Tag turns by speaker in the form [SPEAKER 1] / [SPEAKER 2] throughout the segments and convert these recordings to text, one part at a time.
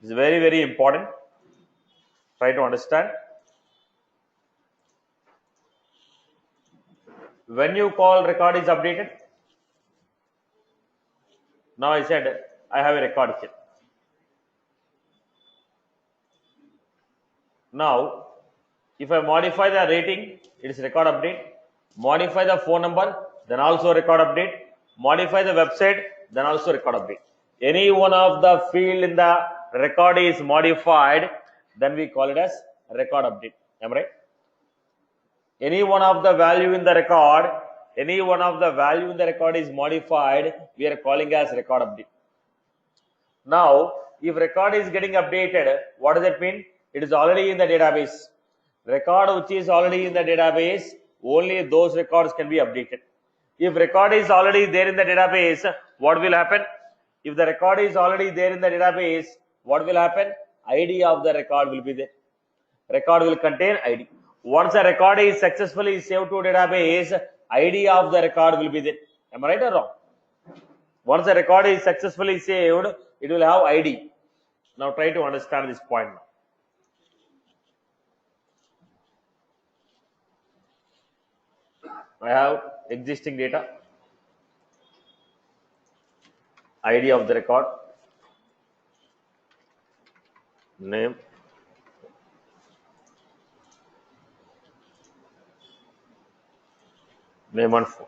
[SPEAKER 1] It's very, very important. Try to understand. When you call record is updated, now I said I have a record here. Now, if I modify the rating, it is record update. Modify the phone number, then also record update. Modify the website, then also record update. Any one of the field in the record is modified, then we call it as record update. Am I right? Any one of the value in the record, is modified, we are calling as record update. Now, if record is getting updated, what does it mean? It is already in the database. Record which is already in the database, only those records can be updated. If record is already there in the database, what will happen? If the record is already there in the database, what will happen? ID of the record will be there. Record will contain ID. Once a record is successfully saved to database, ID of the record will be there. Am I right or wrong? Once a record is successfully saved, it will have ID. Now try to understand this point now. I have existing data, ID of the record, name, and phone.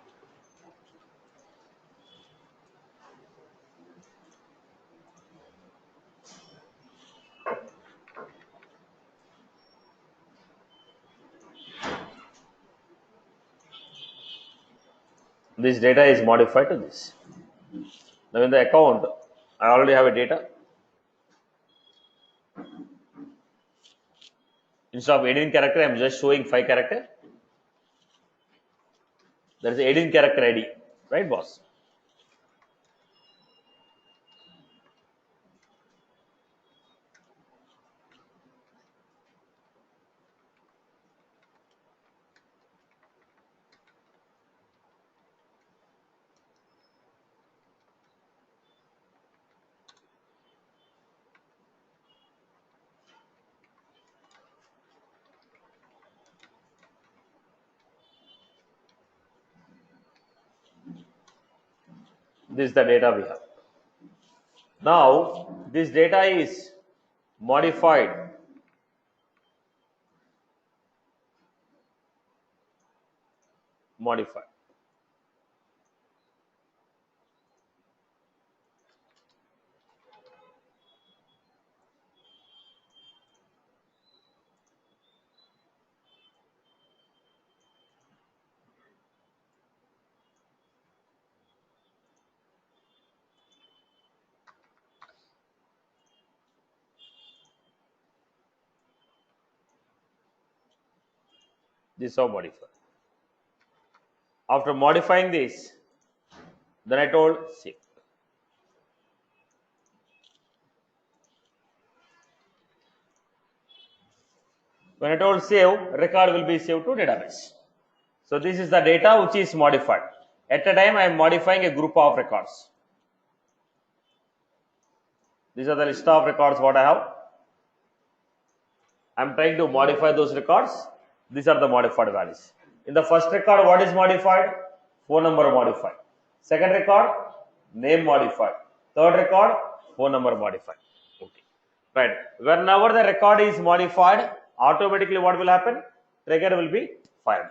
[SPEAKER 1] This data is modified to this. Now in the account, I already have a data. Instead of 18 character, I am just showing 5 character. There is 18 character ID, right, boss? This is the data we have. Now, this data is modified. This is how modified. After modifying this, then I told save. When I told save, record will be saved to database. So this is the data which is modified. At a time, I am modifying a group of records. These are the list of records what I have. I am trying to modify those records. These are the modified values. In the first record, what is modified? Phone number modified. Second record, name modified. Third record, phone number modified. Okay. Right. Whenever the record is modified, automatically what will happen? Trigger will be fired.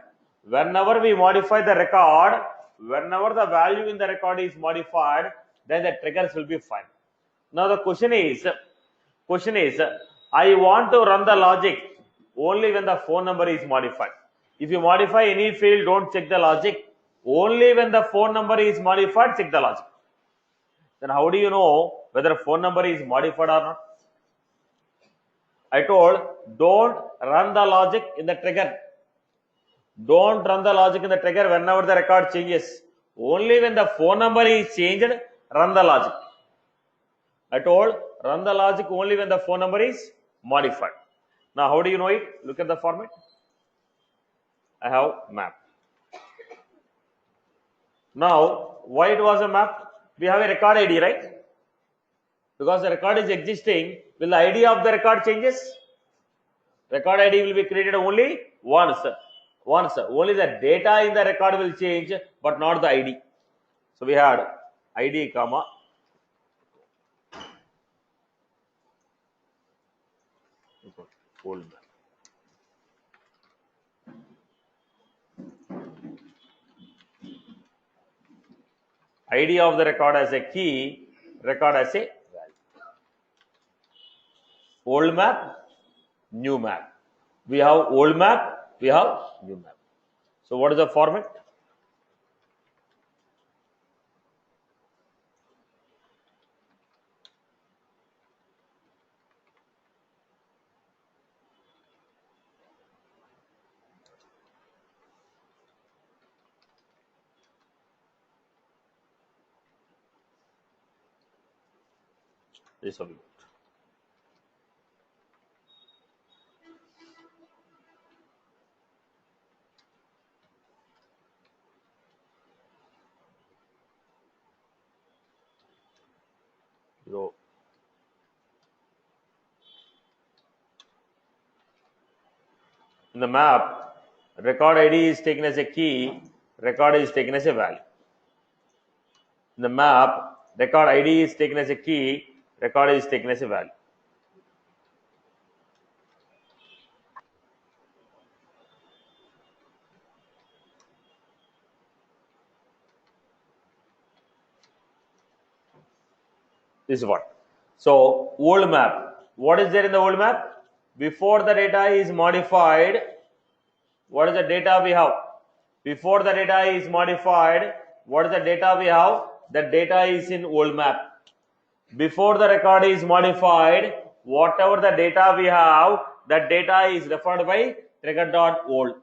[SPEAKER 1] Whenever we modify the record, whenever the value in the record is modified, then the triggers will be fired. Now the question is, I want to run the logic only when the phone number is modified. If you modify any field, don't check the logic. Only when the phone number is modified, check the logic. Then how do you know whether phone number is modified or not? I told, don't run the logic in the trigger. Don't run the logic in the trigger whenever the record changes. Only when the phone number is changed, run the logic. I told, run the logic only when the phone number is modified. Now, how do you know it? Look at the format. I have map. Now, why it was a map? We have a record ID, right? Because the record is existing, will the ID of the record changes? Record ID will be created only once. Only the data in the record will change, but not the ID. So we had ID comma old. ID of the record as a key, record as a value. Old map, new map. We have old map, we have new map. So what is the format? This will be good. So in the map, record ID is taken as a key, record is taken as a value. In the map, record ID is taken as a key, record is taken as a value. This is what. So old map. What is there in the old map? Before the data is modified, what is the data we have? Before the data is modified, what is the data we have? The data is in old map. Before the record is modified, whatever the data we have, that data is referred by trigger.old.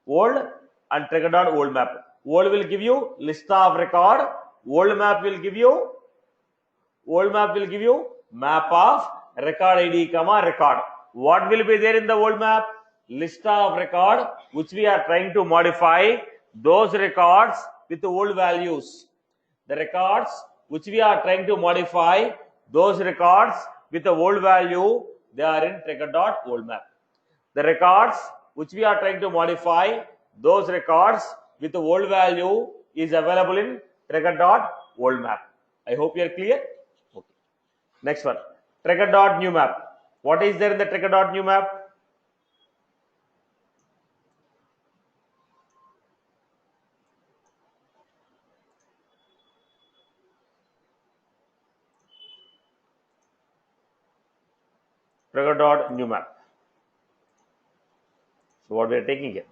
[SPEAKER 1] Old and trigger.old map. Old will give you list of record. Old map will give you map of record ID comma record. What will be there in the old map? List of record which we are trying to modify, those records with old values. The records which we are trying to modify, those records with the old value, they are in trigger.old map. The records which we are trying to modify, those records with the old value is available in trigger.old map. I hope you are clear. Okay. Next one, trigger.new map. What is there in the trigger.new map? Trigger.new map. So what we are taking here?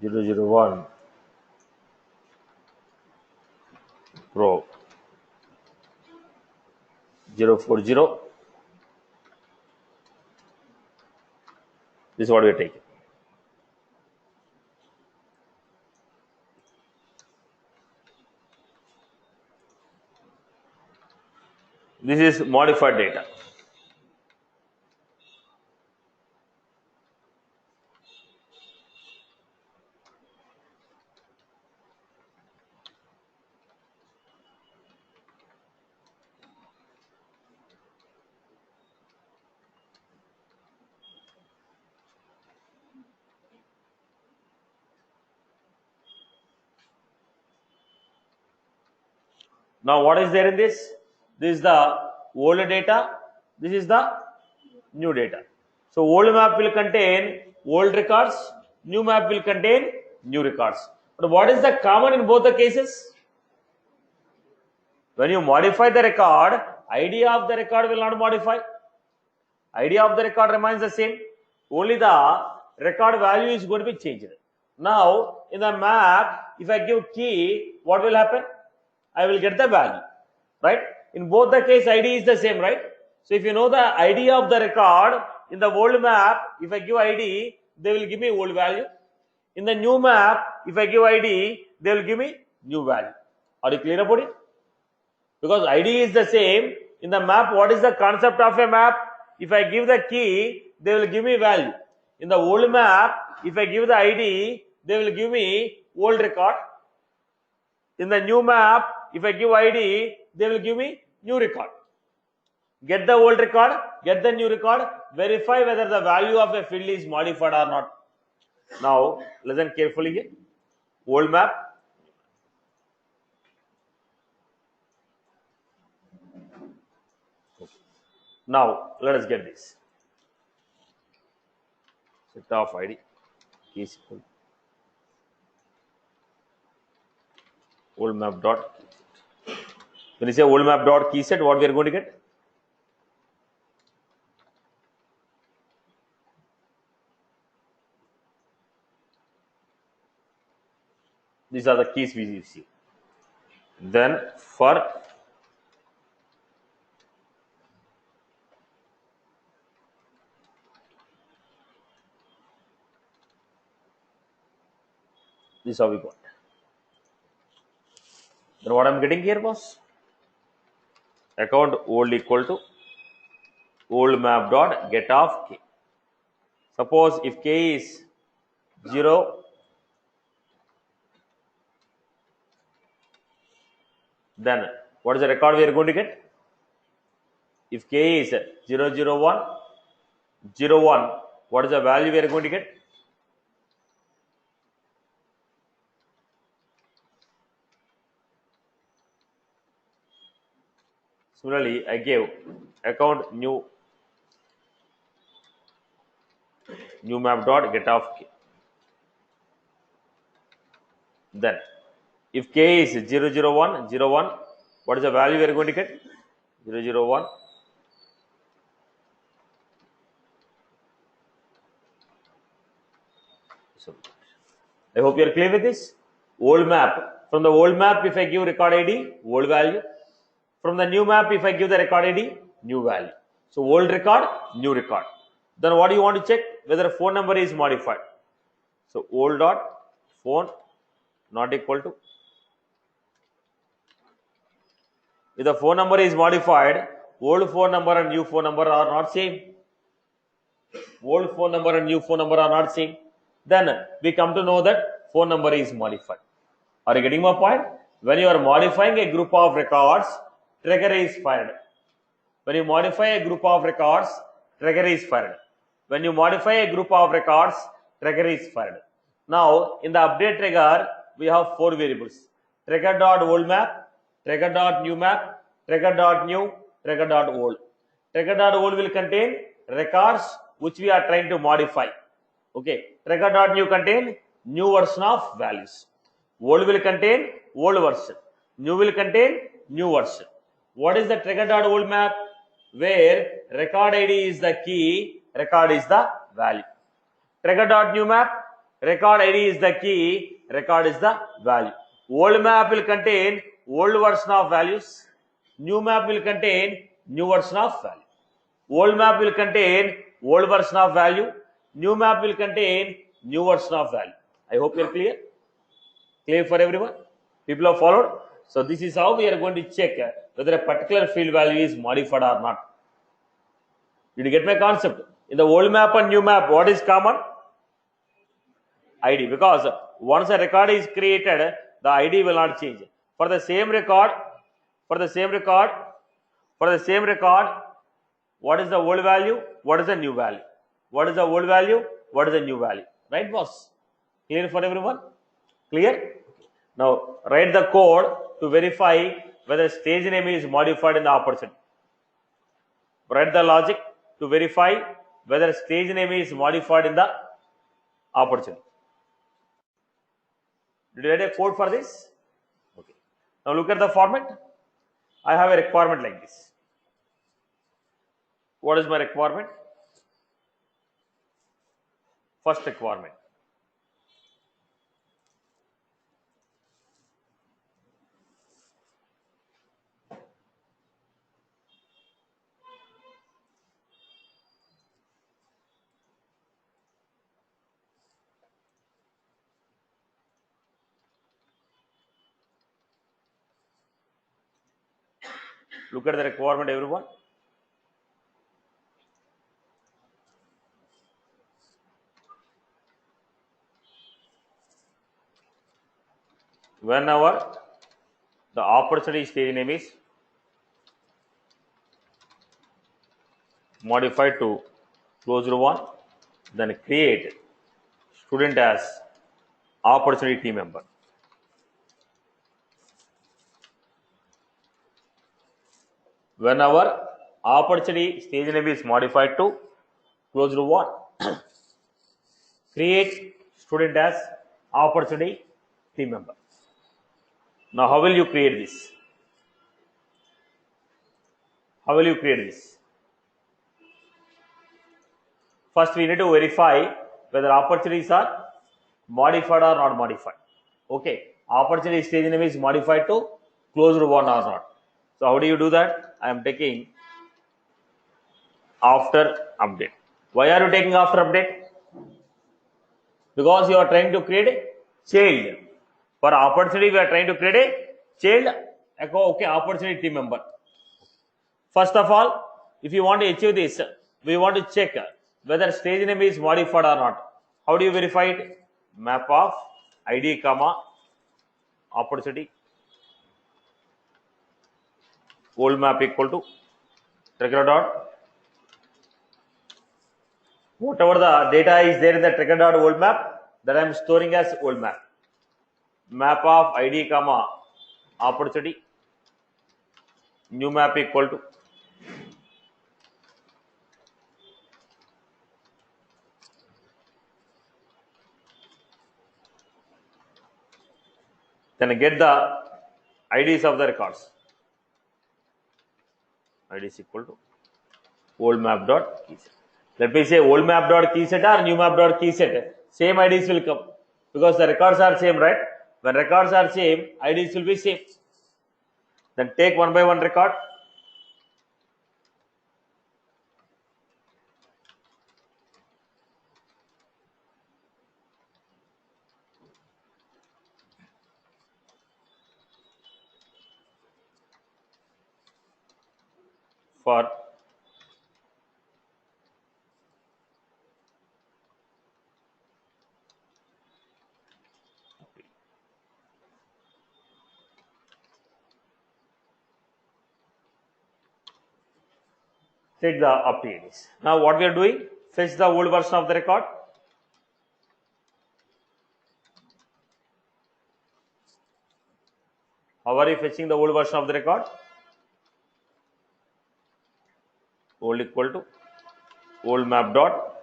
[SPEAKER 1] Zero 001 Pro 040. This is what we are taking. This is modified data. Now what is there in this? This is the old data, this is the new data. So old map will contain old records, new map will contain new records. But what is the common in both the cases? When you modify the record, ID of the record will not modify. ID of the record remains the same. Only the record value is going to be changed. Now in the map, if I give key, what will happen? I will get the value, right? In both the case, ID is the same, right? So if you know the ID of the record in the old map, if I give ID, they will give me old value. In the new map, if I give ID, they will give me new value. Are you clear about it? Because ID is the same. In the map, what is the concept of a map? If I give the key, they will give me value. In the old map, if I give the ID, they will give me old record. In the new map, if I give ID, they will give me new record. Get the old record, get the new record, verify whether the value of a field is modified or not. Now, listen carefully here. Old map. Now, let us get this. Set of ID is equal old map dot. When you say old map dot key set, what we are going to get? These are the keys we see. Then for this is how we got. Then what I'm getting here was account old equal to old map dot get of k. Suppose if k is 0, then what is the record we are going to get? If k is 0, 0, 1, 0, 1, what is the value we are going to get? Similarly, I gave account new map dot get of k. Then if k is 0, 0, 1, 0, 1, what is the value we are going to get? 0, 0, 1. So, I hope you are clear with this. Old map. From the old map, if I give record ID, old value. From the new map, if I give the record ID, new value. So old record, new record. Then what do you want to check? Whether a phone number is modified. So old dot phone not equal to. If the phone number is modified, old phone number and new phone number are not same. Old phone number and new phone number are not same. Then we come to know that phone number is modified. Are you getting my point? When you are modifying a group of records, trigger is fired. When you modify a group of records, trigger is fired. When you modify a group of records, trigger is fired. Now, in the update trigger, we have 4 variables. Trigger dot old map, trigger dot new map, trigger dot new, trigger dot old. Trigger dot old will contain records which we are trying to modify. Okay. Trigger dot new contain new version of values. Old will contain old version. New will contain new version. What is the trigger dot old map? Where record ID is the key, record is the value. Trigger dot new map, record ID is the key, record is the value. Old map will contain old version of values. New map will contain new version of value. Old map will contain old version of value. New map will contain new version of value. I hope you are clear. Clear for everyone? People have followed? So this is how we are going to check whether a particular field value is modified or not. Did you get my concept? In the old map and new map, what is common? ID. Because once a record is created, the ID will not change. For the same record, what is the old value? What is the new value? What is the old value? What is the new value? Right, boss? Clear for everyone? Clear? Now, write the code to verify whether stage name is modified in the opportunity. Write the logic to verify whether stage name is modified in the opportunity. Did you write a code for this? Okay. Now look at the format. I have a requirement like this. What is my requirement? First requirement. Look at the requirement, everyone. Whenever the opportunity stage name is modified to closed one, then create student as opportunity team member. Whenever opportunity stage name is modified to closed one, create student as opportunity team member. Now, how will you create this? How will you create this? First, we need to verify whether opportunities are modified or not modified. Okay, opportunity stage name is modified to closed one or not. So, how do you do that? I am taking after update. Why are you taking after update? Because you are trying to create a child. For opportunity, we are trying to create a child. Okay, opportunity team member. First of all, if you want to achieve this, we want to check whether stage name is modified or not. How do you verify it? Map of ID comma opportunity old map equal to trigger dot. Whatever the data is there in the trigger dot old map, that I am storing as old map. Map of ID comma opportunity new map equal to then get the IDs of the records. ID is equal to old map dot keyset. Let me say old map dot keyset or new map dot keyset. Same IDs will come because the records are same, right? When records are same, IDs will be same. Then take one by one record. For take the updates. Now what we are doing? Fetch the old version of the record. How are you fetching the old version of the record? Old equal to old map dot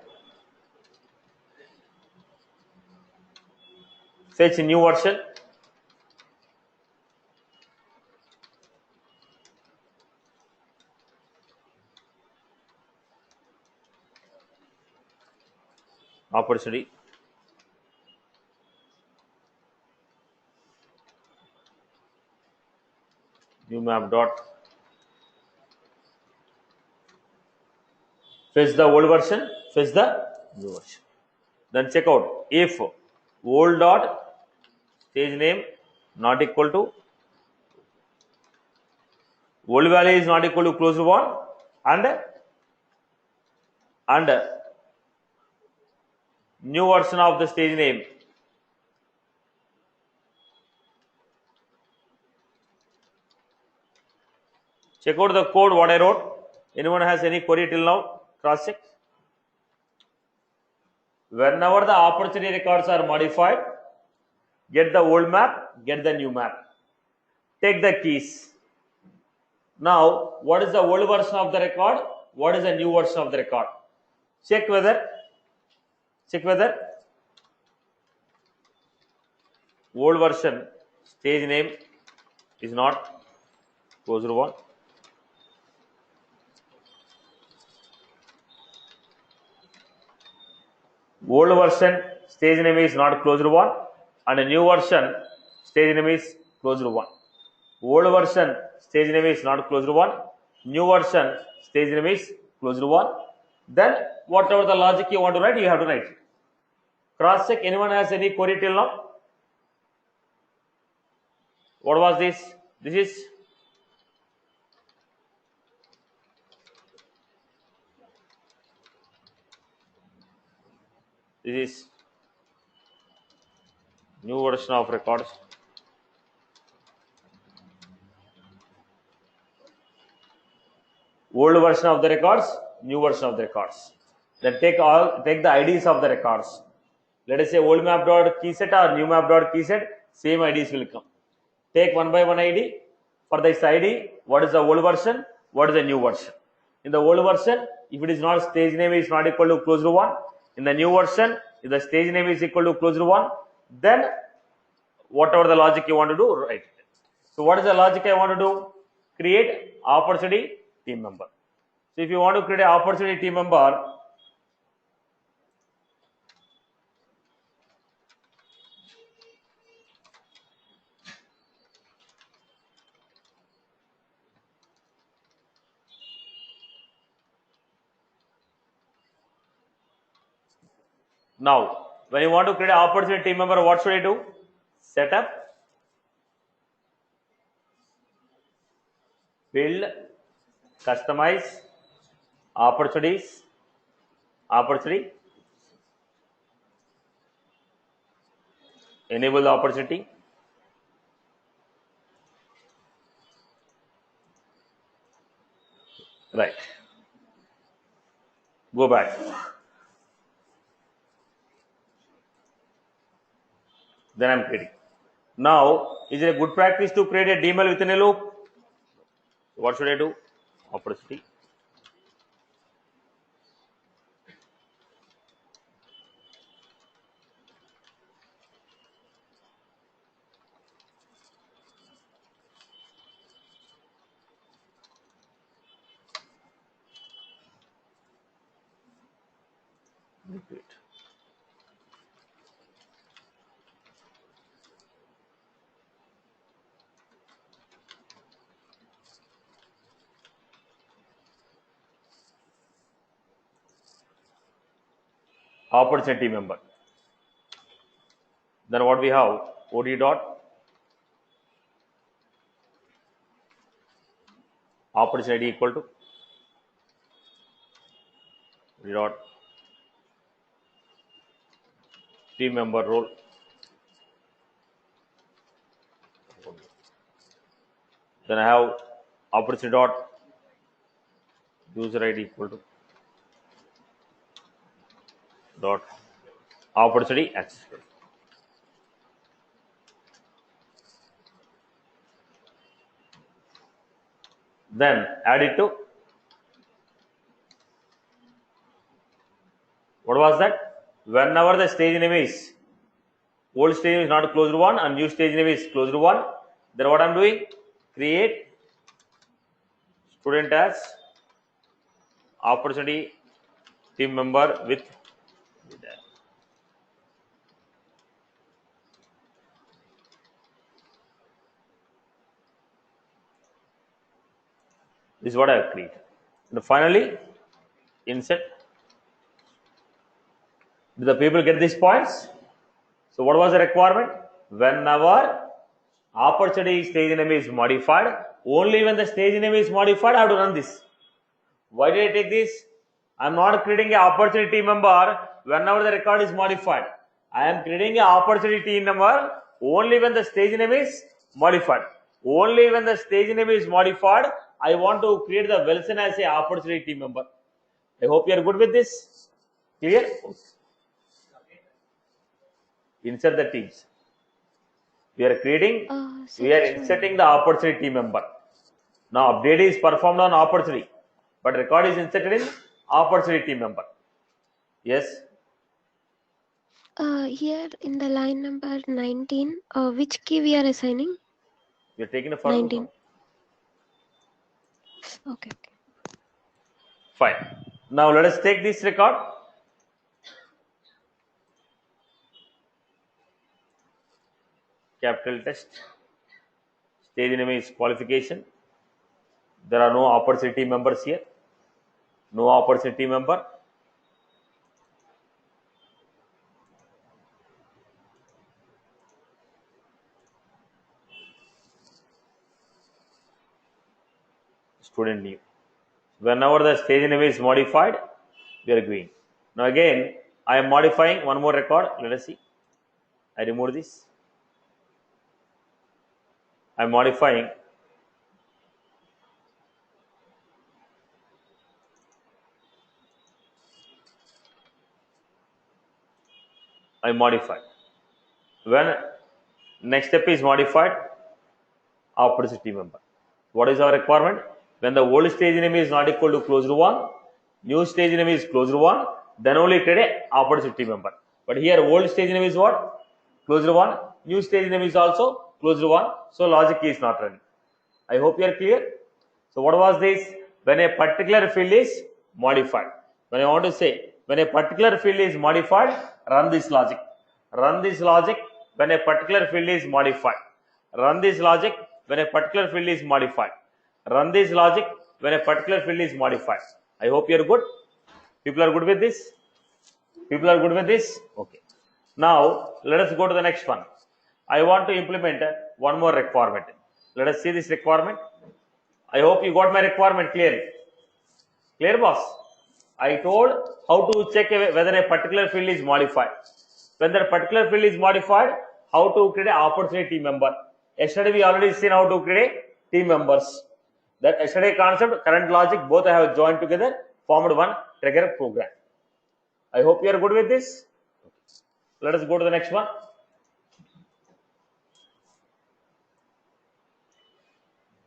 [SPEAKER 1] fetch new version. Opportunity new map dot fetch the old version, fetch the new version. Then check out if old dot stage name not equal to old value is not equal to closed one and new version of the stage name check out the code what I wrote. Anyone has any query till now? Cross check. Whenever the opportunity records are modified, get the old map, get the new map. Take the keys. Now, what is the old version of the record? What is the new version of the record? Check whether old version stage name is not closed one. Old version stage name is not closed one and a new version stage name is closed one. Old version stage name is not closed one, new version stage name is closed one. Then whatever the logic you want to write, you have to write. Cross check. Anyone has any query till now? What was this? This is This is new version of records. Old version of the records, new version of the records. Then take the IDs of the records. Let us say old map.keyset or new map.keyset, same IDs will come. Take one by one ID. For this ID, what is the old version, what is the new version? In the old version, if it is not stage name is not equal to closed 1. In the new version, if the stage name is equal to closed 1, then whatever the logic you want to do, write it. So what is the logic I want to do? Create opportunity team member. So if you want to create an opportunity team member, now when you want to create an opportunity team member, what should I do? Setup, build, customize, opportunity, enable the opportunity, right, go back, then I'm creating. Now, is it a good practice to create a DML within a loop? What should I do? Opportunity, repeat. Opportunity member. Then what we have? OD dot opportunity equal to OD dot team member role. Then I have opportunity dot user ID equal to dot opportunity access. Then add it to what was that? Whenever the stage name is old stage name is not closed 1 and new stage name is closed 1, then what I'm doing? Create student as opportunity team member with this is what I have created. And finally, insert. Do the people get these points? So what was the requirement? Whenever opportunity stage name is modified, only when the stage name is modified, I have to run this. Why did I take this? I am not creating an opportunity team member whenever the record is modified. I am creating an opportunity team member only when the stage name is modified. Only when the stage name is modified, I want to create the Wilson as an opportunity team member. I hope you are good with this. Clear? Insert the teams. We are creating, we are inserting the opportunity team member. Now update is performed on opportunity, but record is inserted in opportunity team member. Yes.
[SPEAKER 2] Here in the line number 19, which key we are assigning?
[SPEAKER 1] We are taking a further
[SPEAKER 2] 19. Okay.
[SPEAKER 1] Fine. Now let us take this record. Capital test. Stage name is qualification. There are no opportunity members here. No opportunity member. Student name. Whenever the stage name is modified, we are going. Now again, I am modifying one more record. Let us see. I remove this. I am modifying. I modify. When next step is modified, opposite team member. What is our requirement? When the old stage name is not equal to closed one, new stage name is closed one, then only create a opposite team member. But here old stage name is what? Closed one. New stage name is also closed one. So logic is not running. I hope you are clear. So what was this? When a particular field is modified. When I want to say, when a particular field is modified, run this logic. Run this logic when a particular field is modified. Run this logic when a particular field is modified. Run this logic when a particular field is modified. I hope you are good. People are good with this? People are good with this? Okay. Now, let us go to the next one. I want to implement one more requirement. Let us see this requirement. I hope you got my requirement clearly. Clear, boss? I told how to check whether a particular field is modified. When that particular field is modified, how to create an opportunity team member. Yesterday we already seen how to create team members. That yesterday concept, current logic, both I have joined together, formed one trigger program. I hope you are good with this. Let us go to the next one.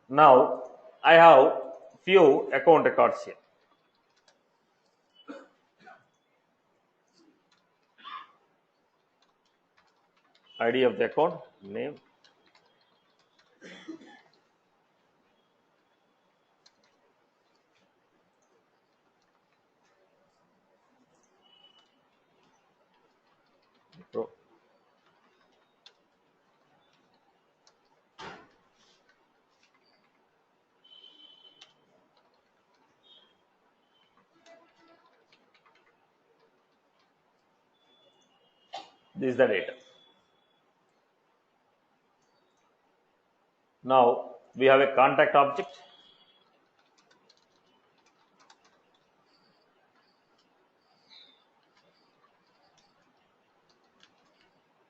[SPEAKER 1] Now I have few account records here. ID of the account, name, pro. This is the data. Now we have a contact object.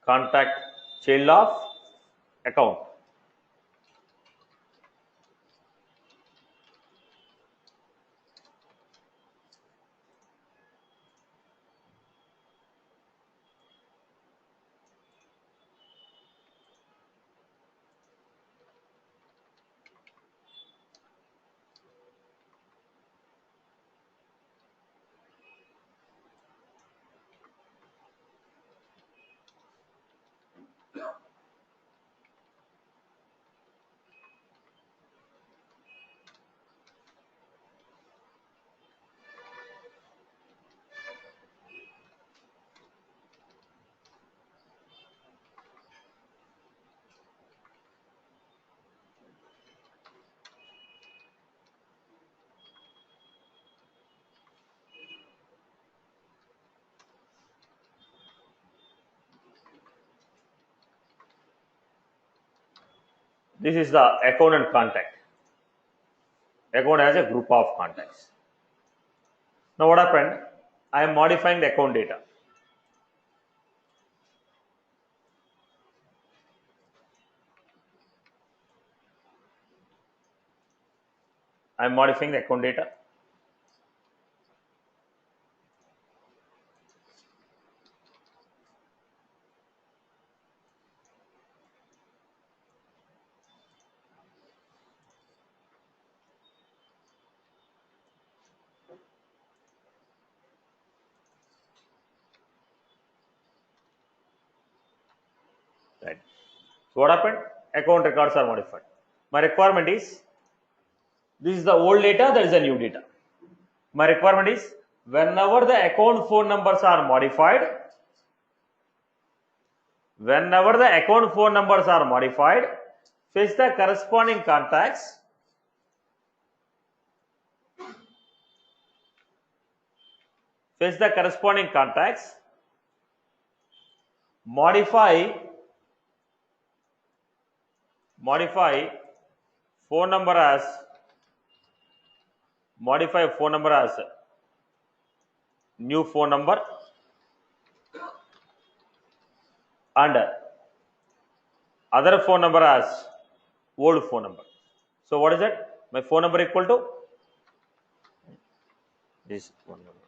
[SPEAKER 1] Contact child of account. This is the account and contact. Account has a group of contacts. Now what happened? I am modifying the account data. I am modifying the account data. Right. So what happened? Account records are modified. My requirement is, this is the old data, that is the new data. My requirement is, whenever the account phone numbers are modified, fetch the corresponding contacts, modify phone number as new phone number, and other phone number as old phone number. So what is that? My phone number equal to this phone number.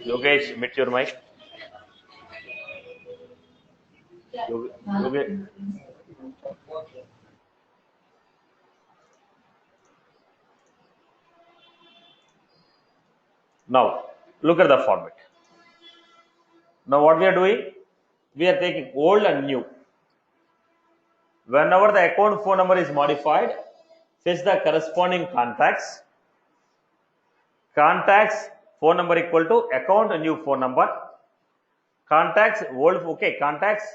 [SPEAKER 1] Yogesh, mute your mic. Yogesh. Now, look at the format. Now, what we are doing? We are taking old and new. Whenever the account phone number is modified, fetch the corresponding contacts. Contacts phone number equal to account new phone number. Contacts old, okay, contacts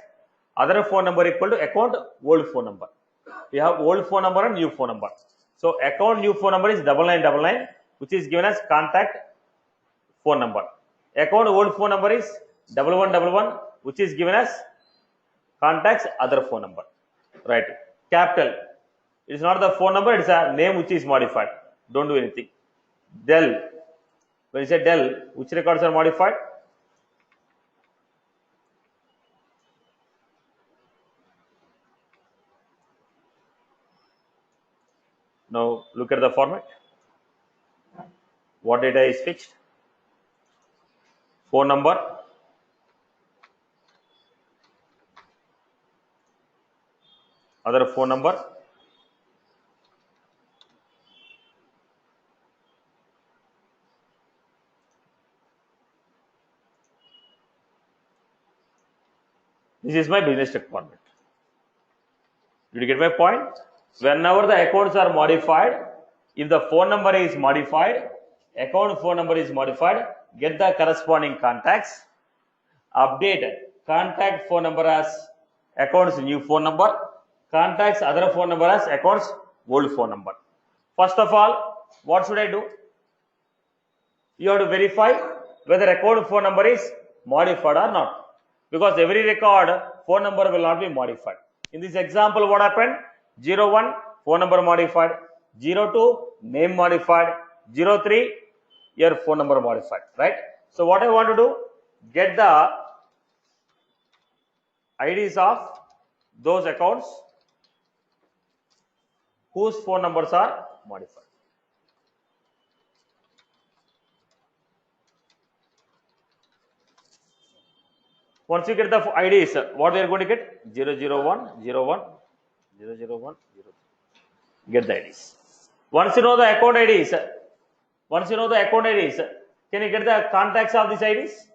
[SPEAKER 1] other phone number equal to account old phone number. We have old phone number and new phone number. So account new phone number is 9999, which is given as contact phone number. Account old phone number is 1111, which is given as contacts other phone number. Right? Capital. It is not the phone number, it is a name which is modified. Don't do anything. Dell. When you say Dell, which records are modified? Now look at the format. What data is fixed? Phone number, other phone number, this is my business check format. Did you get my point? Whenever the accounts are modified, if the phone number is modified, account phone number is modified, get the corresponding contacts, update contact phone number as accounts new phone number, contacts other phone number as accounts old phone number. First of all, what should I do? You have to verify whether account phone number is modified or not, because every record phone number will not be modified. In this example, what happened? 01 phone number modified, 02 name modified, 03 your phone number modified, right? So what I want to do, get the IDs of those accounts whose phone numbers are modified. Once you get the IDs, what we are going to get? 001, 01, 001, 03. Get the IDs. Once you know the account IDs, can you get the contacts of these IDs?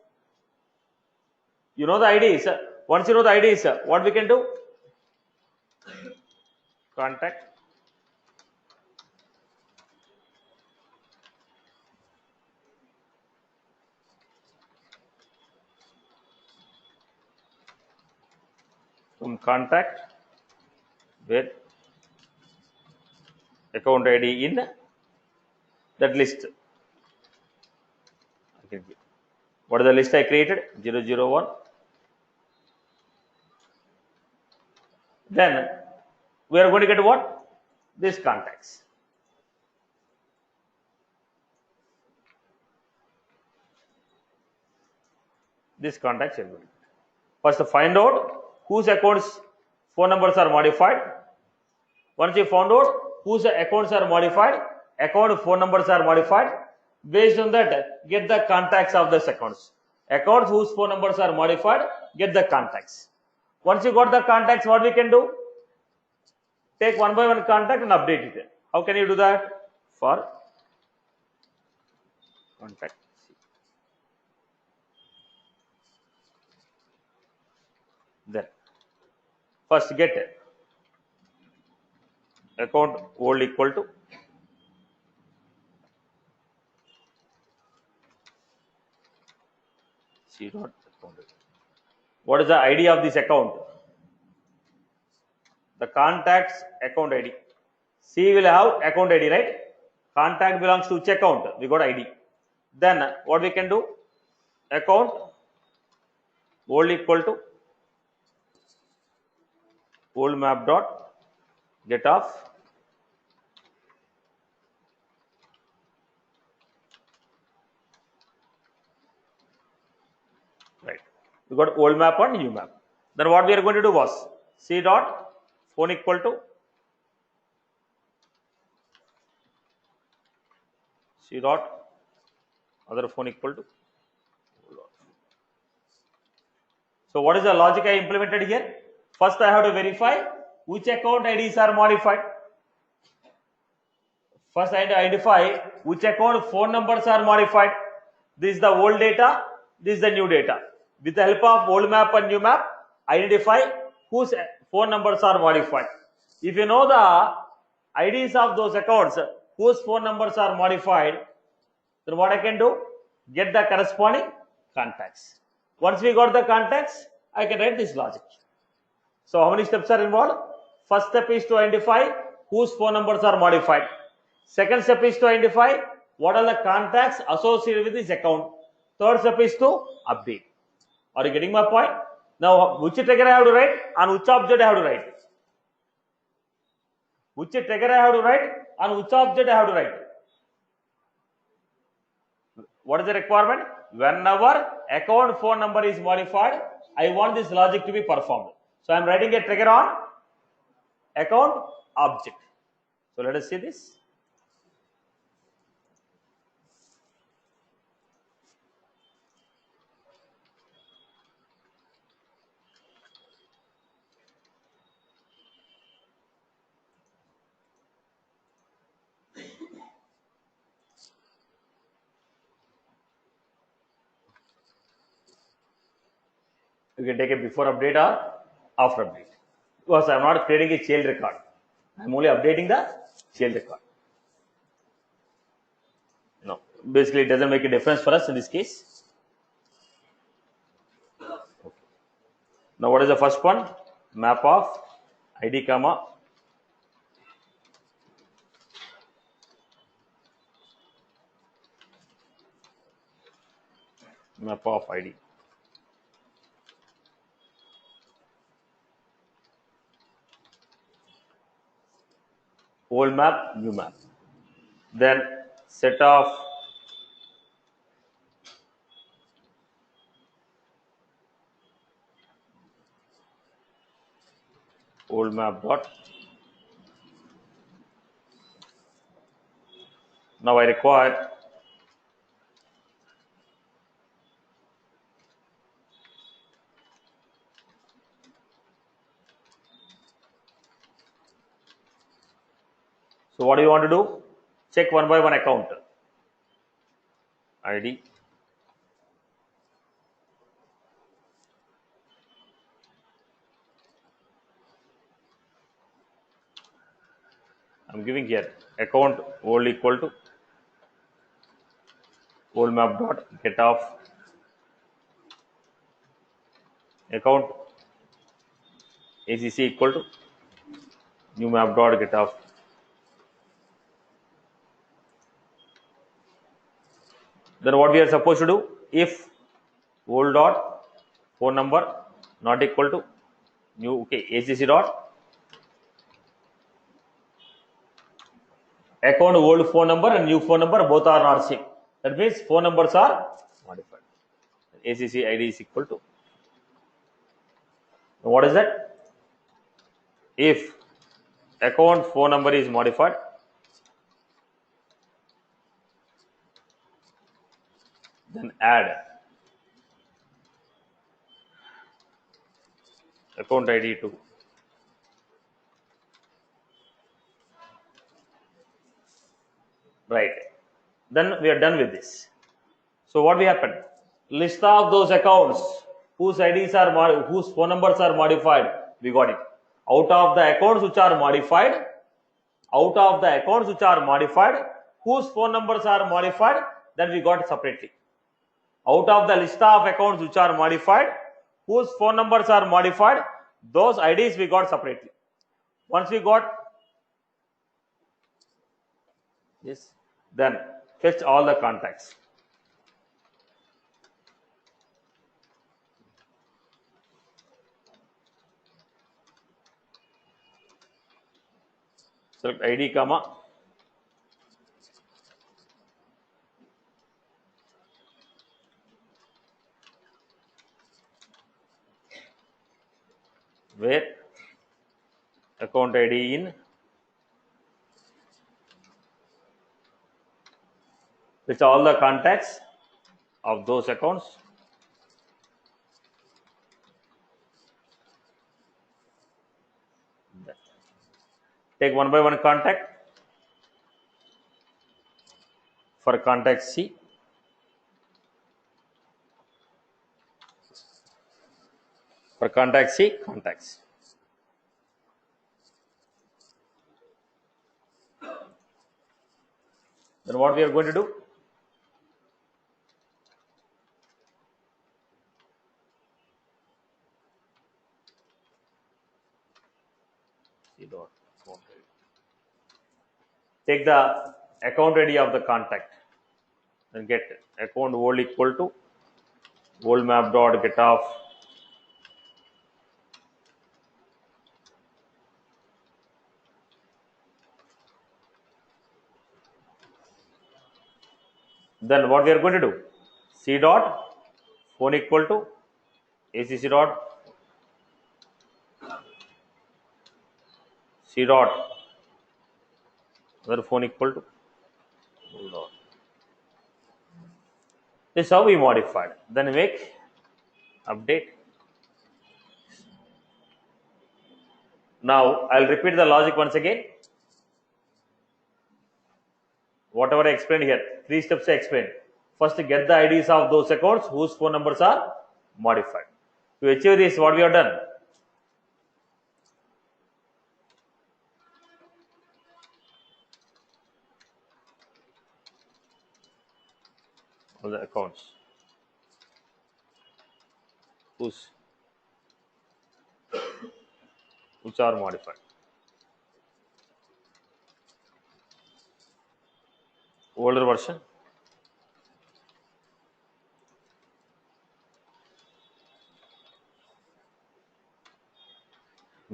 [SPEAKER 1] You know the IDs. Once you know the IDs, what we can do? Contact. From contact with account ID in that list. What is the list I created? 001. Then we are going to get what? These contacts. These contacts are going to get. First, find out whose accounts phone numbers are modified. Once you found out whose accounts are modified, account phone numbers are modified, based on that, get the contacts of those accounts. Accounts whose phone numbers are modified, get the contacts. Once you got the contacts, what we can do? Take one by one contact and update it. How can you do that? For contact. Then first get account old equal to C dot account. What is the ID of this account? The contacts account ID. C will have account ID, right? Contact belongs to which account? We got ID. Then what we can do? Account old equal to old map dot get of right. We got old map and new map. Then what we are going to do was C dot phone equal to C dot other phone equal to. So what is the logic I implemented here? First I have to verify which account IDs are modified. First I have to identify which account phone numbers are modified. This is the old data, this is the new data. With the help of old map and new map, identify whose phone numbers are modified. If you know the IDs of those accounts whose phone numbers are modified, then what I can do? Get the corresponding contacts. Once we got the contacts, I can write this logic. So how many steps are involved? First step is to identify whose phone numbers are modified. Second step is to identify what are the contacts associated with this account. Third step is to update. Are you getting my point? Now, which trigger I have to write and which object I have to write? Which trigger I have to write and which object I have to write? What is the requirement? Whenever account phone number is modified, I want this logic to be performed. So I am writing a trigger on account object. So let us see this. You can take a before update or after update. Because I am not creating a child record. I am only updating the child record. No, basically it doesn't make a difference for us in this case. Okay. Now what is the first one? Map of ID comma map of ID. Old map, new map. Then set of old map dot. Now I require so what do you want to do? Check one by one account. ID. I'm giving here account old equal to old map dot get of account ACC equal to new map dot get of. Then what we are supposed to do? If old dot phone number not equal to new ACC dot account old phone number and new phone number both are not same. That means phone numbers are modified. ACC ID is equal to. Now what is that? If account phone number is modified, then add account ID to right. Then we are done with this. So what will happen? List of those accounts whose IDs are whose phone numbers are modified. We got it. Out of the accounts which are modified, whose phone numbers are modified, then we got separately. Out of the list of accounts which are modified, whose phone numbers are modified, those IDs we got separately. Once we got this, then fetch all the contacts. select ID comma where account ID in with all the contacts of those accounts. Take one by one contact. For contact C, for contact C, contacts. Then what we are going to do? C dot account ID. Take the account ID of the contact. Then get account old equal to old map dot get off then what we are going to do, C dot phone equal to ACC dot C dot other phone equal to dot. This is how we modified. Then make update. Now I'll repeat the logic once again. Whatever I explained here, 3 steps I explained. First, get the IDs of those accounts whose phone numbers are modified. To achieve this, what we have done? All the accounts which are modified. Older version.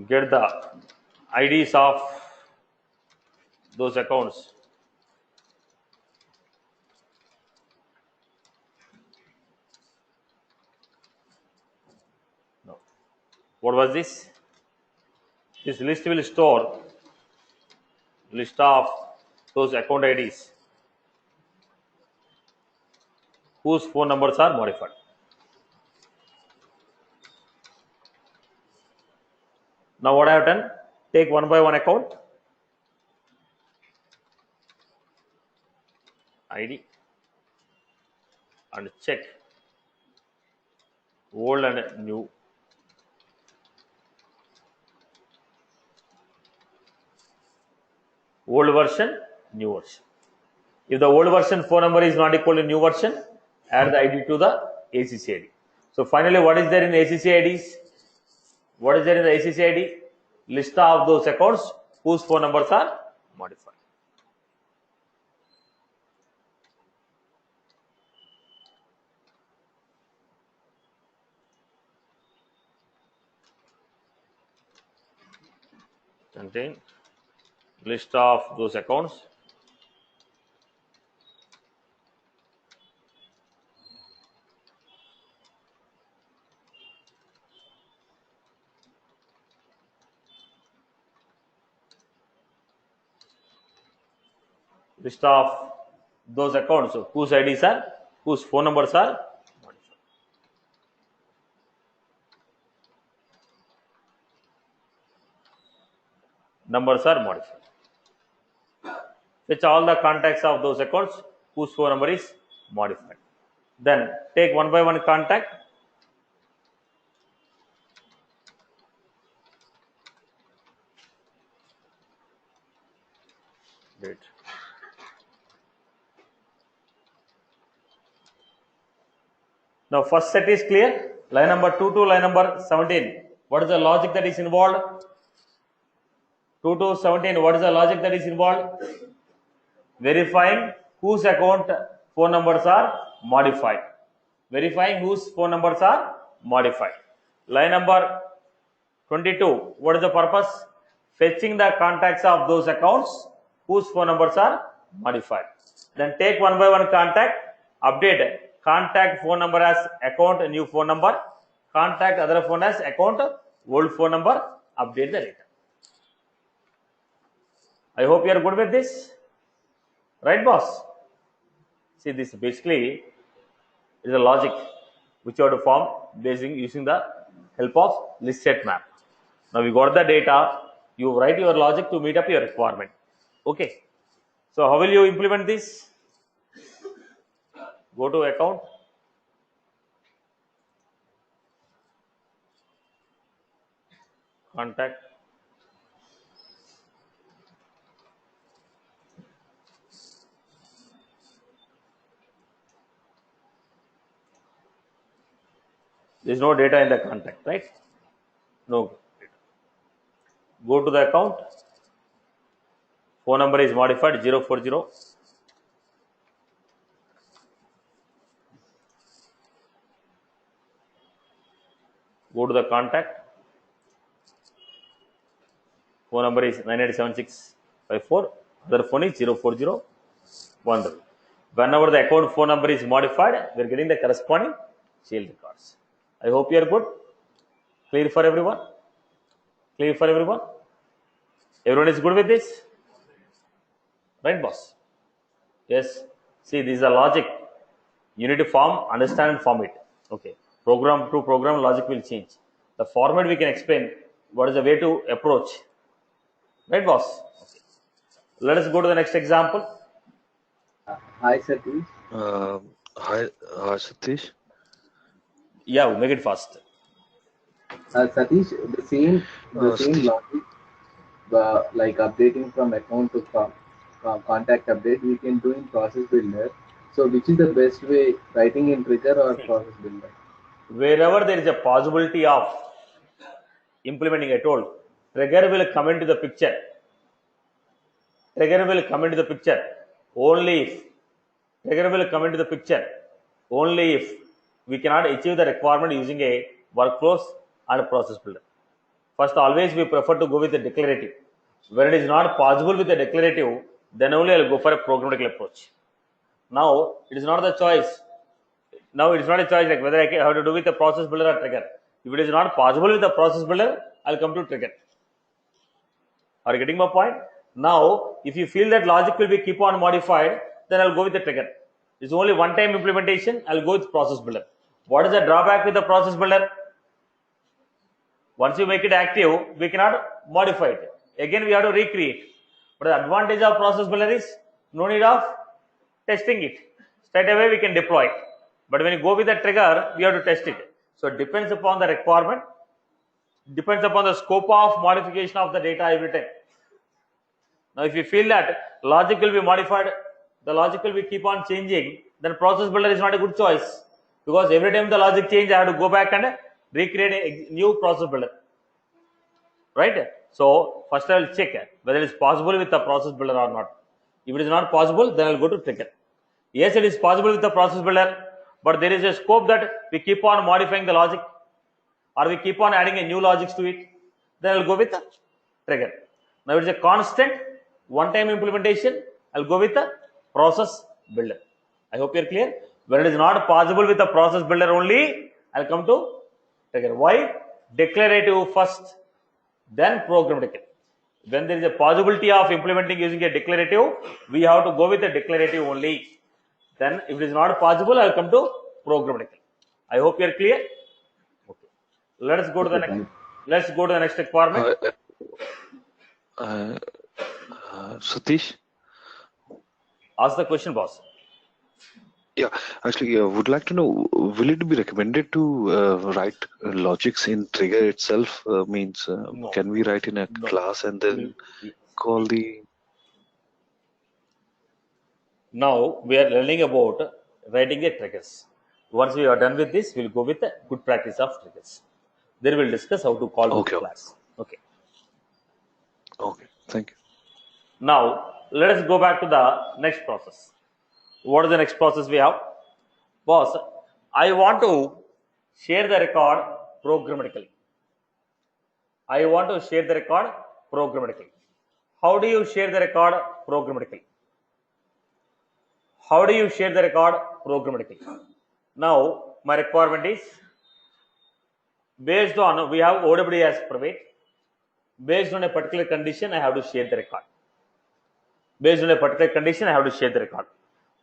[SPEAKER 1] Get the IDs of those accounts no. What was this? This list will store list of those account IDs whose phone numbers are modified. Now what I have done, take one by one account ID and check old and new. Old version, new version. If the old version phone number is not equal to new version, add the ID to the ACC ID. So finally, what is there in ACC IDs? What is there in the ACC ID? List of those accounts whose phone numbers are modified. Contain list of those accounts whose IDs are, whose phone numbers are modified. Numbers are modified. Fetch all the contacts of those accounts whose phone number is modified. Then take one by one contact. Great. Now first set is clear. Line number 2 to line number 17. What is the logic that is involved? 2 to 17. What is the logic that is involved? Verifying whose account phone numbers are modified. Verifying whose phone numbers are modified. Line number 22. What is the purpose? fetching the contacts of those accounts whose phone numbers are modified. Then take one by one contact, update contact phone number as account new phone number, contact other phone as account old phone number, update the data. I hope you are good with this, right, boss? See, this basically is a logic which you have to form using the help of list set map. Now we got the data, you write your logic to meet up your requirement. Okay. So how will you implement this? Go to account. Contact. There is no data in the contact, right? No data. Go to the account. Phone number is modified 040. Go to the contact. Phone number is 9876554. Other phone is 04010. Whenever the account phone number is modified, we are getting the corresponding shield records. I hope you are good. Clear for everyone? Clear for everyone? Everyone is good with this? Right, boss? Yes. See, this is a logic. You need to form, understand and form it. Okay. Program to program logic will change. The format we can explain what is the way to approach. Right, boss? Okay. Let us go to the next example.
[SPEAKER 3] Hi, Satish.
[SPEAKER 4] Hi, Satish.
[SPEAKER 1] Yeah, we'll make it fast.
[SPEAKER 3] Satish, the same
[SPEAKER 4] Satish.
[SPEAKER 3] logic, like updating from account to contact update, we can do in process builder. So, which is the best way, writing in trigger or process builder?
[SPEAKER 1] Wherever there is a possibility of implementing a tool, trigger will come into the picture. Trigger will come into the picture only if we cannot achieve the requirement using a workflows and process builder. First, always we prefer to go with the declarative. When it is not possible with the declarative, then only I will go for a programmatic approach. Now, it is not the choice. Now, it is not a choice like whether I have to do with the process builder or trigger. If it is not possible with the process builder, I will come to trigger. Are you getting my point? Now, if you feel that logic will be keep on modified, then I will go with the trigger. It's only one time implementation, I will go with process builder. What is the drawback with the process builder? Once you make it active, we cannot modify it. Again, we have to recreate. But the advantage of process builder is no need of testing it. Straight away we can deploy it. But when you go with the trigger, we have to test it. So it depends upon the requirement, depends upon the scope of modification of the data every time. Now, if you feel that logic will be modified, the logic will be keep on changing, then process builder is not a good choice, because every time the logic change, I have to go back and recreate a new process builder. Right? So first I will check whether it is possible with the process builder or not. If it is not possible, then I will go to trigger. Yes, it is possible with the process builder, but there is a scope that we keep on modifying the logic, or we keep on adding a new logics to it, then I will go with the trigger. Now it is a constant one-time implementation, I will go with the process builder. I hope you are clear. When it is not possible with the process builder only, I will come to trigger. Why? Declarative first, then programmatic. When there is a possibility of implementing using a declarative, we have to go with the declarative only. Then if it is not possible, I will come to programmatic. I hope you are clear. Okay. Let us go to the next. Let's go to the next requirement.
[SPEAKER 4] Satish.
[SPEAKER 1] Ask the question, boss.
[SPEAKER 4] Yeah, actually, would like to know, will it be recommended to write logics in trigger itself? Means,
[SPEAKER 1] No.
[SPEAKER 4] can we write in a class and then call the...
[SPEAKER 1] Now we are learning about writing a triggers. Once we are done with this, we will go with the good practice of triggers. Then we will discuss how to call the class. Okay.
[SPEAKER 4] Okay, thank you.
[SPEAKER 1] Now, let us go back to the next process. What is the next process we have? Boss, I want to share the record programmatically. I want to share the record programmatically. How do you share the record programmatically? How do you share the record programmatically? Now, my requirement is based on, we have OWD as private. Based on a particular condition, I have to share the record. Based on a particular condition, I have to share the record.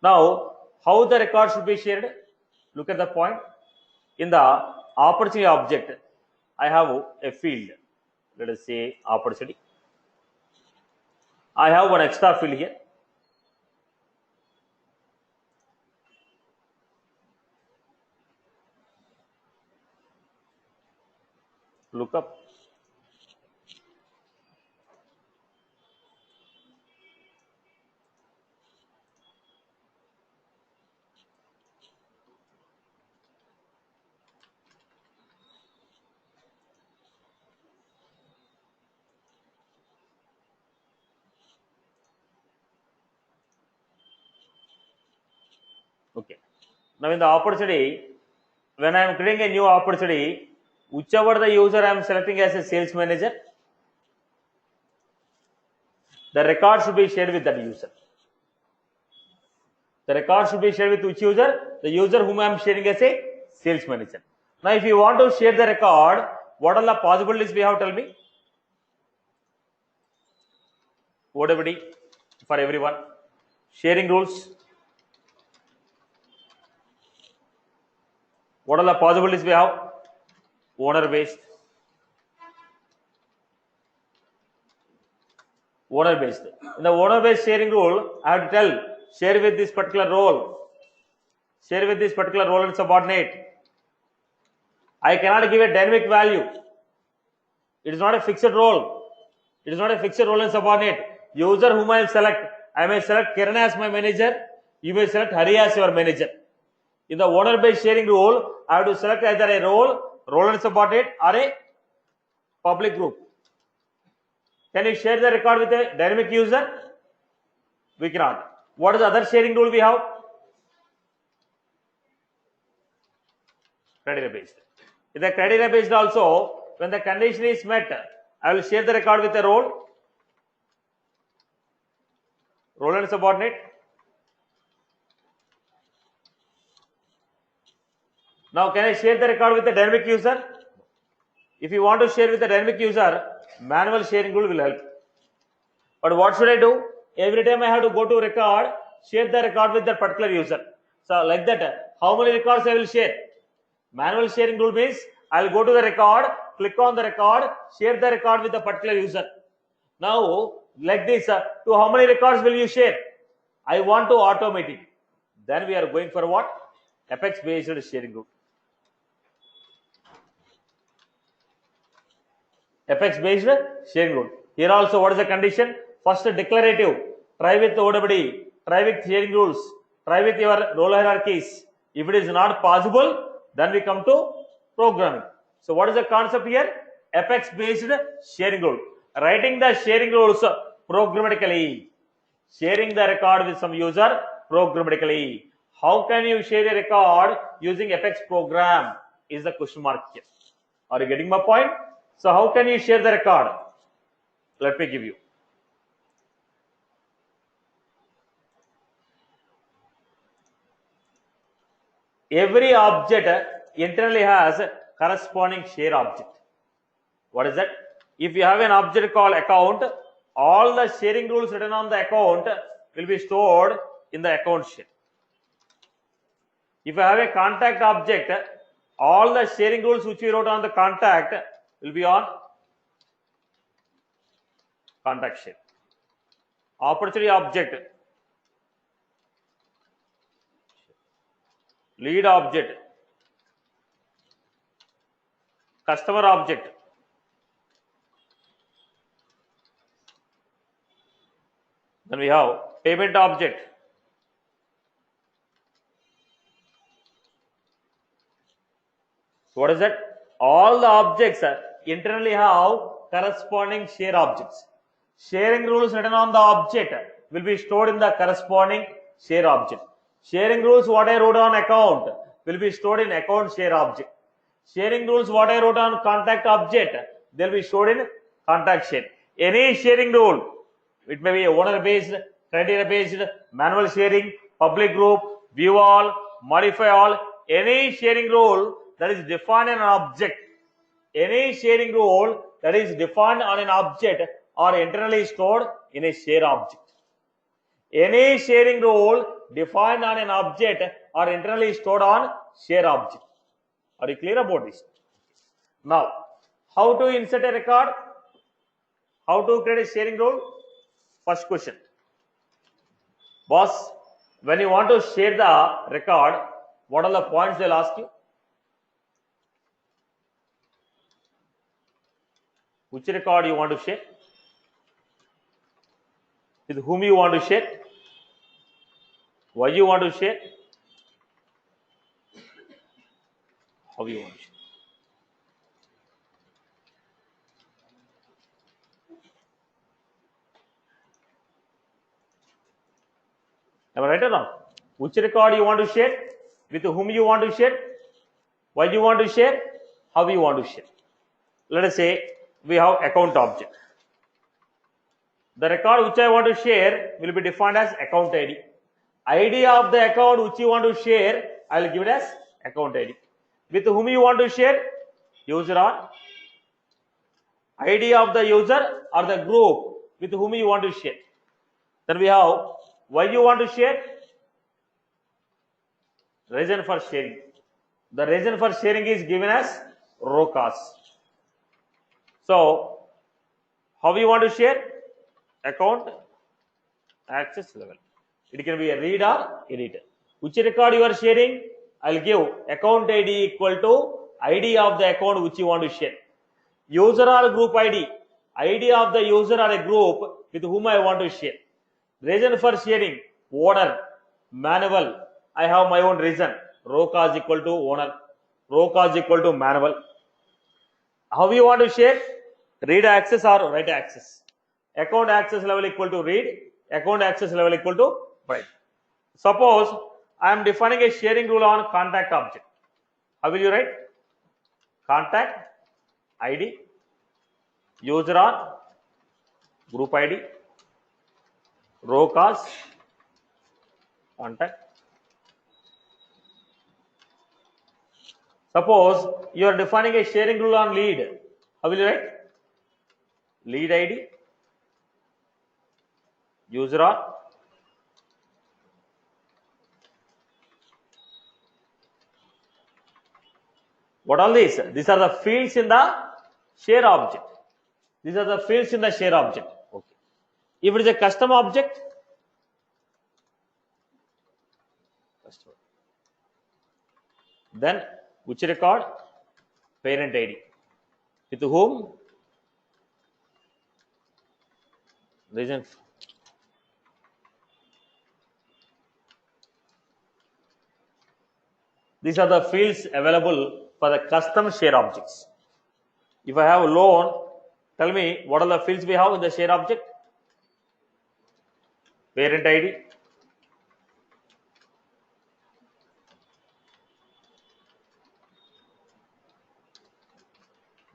[SPEAKER 1] Now, how the record should be shared? Look at the point. In the opportunity object, I have a field. Let us say opportunity. I have one extra field here. Look up. Okay. Now in the opportunity, when I am creating a new opportunity, whichever the user I am selecting as a sales manager, the record should be shared with that user. The record should be shared with which user? The user whom I am sharing as a sales manager. Now if you want to share the record, what are the possibilities we have? Tell me. OWD for everyone. Sharing rules. What are the possibilities we have? Owner based. Owner based. In the owner based sharing rule, I have to tell, share with this particular role. Share with this particular role and subordinate. I cannot give a dynamic value. It is not a fixed role. It is not a fixed role and subordinate. User whom I will select, I may select Kiran as my manager. You may select Hari as your manager. In the owner based sharing rule, I have to select either a role and subordinate, or a public group. Can you share the record with a dynamic user? We cannot. What is the other sharing rule we have? Criteria based. In the criteria based also, when the condition is met, I will share the record with a role and subordinate. Now, can I share the record with the dynamic user? If you want to share with the dynamic user, manual sharing rule will help. But what should I do? Every time I have to go to record, share the record with that particular user. So, like that, how many records I will share? Manual sharing rule means I will go to the record, click on the record, share the record with the particular user. Now, like this, to how many records will you share? I want to automate it. Then we are going for what? Apex based sharing rule. Apex based sharing rule. Here also, what is the condition? First, declarative. Try with OWD. Try with sharing rules. Try with your role hierarchies. If it is not possible, then we come to programming. So, what is the concept here? Apex based sharing rule. Writing the sharing rules programmatically. Sharing the record with some user programmatically. How can you share a record using Apex program? Is the question mark here. Are you getting my point? So, how can you share the record? Let me give you. Every object internally has a corresponding share object. What is that? If you have an object called account, all the sharing rules written on the account will be stored in the account share. If you have a contact object, all the sharing rules which we wrote on the contact will be on contact share. Opportunity object, lead object, customer object, then we have payment object, what is that? All the objects internally have corresponding share objects. Sharing rules written on the object will be stored in the corresponding share object. Sharing rules what I wrote on account will be stored in account share object. Sharing rules what I wrote on contact object, they will be stored in contact share. Any sharing rule, it may be owner based, criteria based, manual sharing, public group, view all, modify all, any sharing rule that is defined in an object, any sharing rule that is defined on an object or internally stored in a share object. Any sharing rule defined on an object or internally stored on share object. Are you clear about this? Now, how to insert a record? How to create a sharing rule? First question. Boss, when you want to share the record, what are the points they'll ask you? Which record you want to share? With whom you want to share? Why you want to share? How you want to share? Am I right or not? Which record you want to share? With whom you want to share? Why you want to share? How you want to share? Let us say we have account object. The record which I want to share will be defined as account ID. ID of the account which you want to share, I will give it as account ID. With whom you want to share? User or ID of the user or the group with whom you want to share. Then we have why you want to share? Reason for sharing. The reason for sharing is given as row cost. So, how you want to share? Account access level. It can be a read or edit. Which record you are sharing? I'll give account ID equal to ID of the account which you want to share. User or group ID. ID of the user or a group with whom I want to share. Reason for sharing, owner, manual. I have my own reason. Row cost equal to owner. Row cost equal to manual. How you want to share? Read access or write access. Account access level equal to read. Account access level equal to write. Suppose I am defining a sharing rule on contact object. How will you write? Contact ID, user or group ID, row cost, contact. Suppose you are defining a sharing rule on lead. How will you write? Lead ID, user or what are these? These are the fields in the share object. These are the fields in the share object. Okay. If it is a custom object, then which record? Parent ID. With whom? Reason. These are the fields available for the custom share objects. If I have a loan, tell me what are the fields we have in the share object? Parent ID,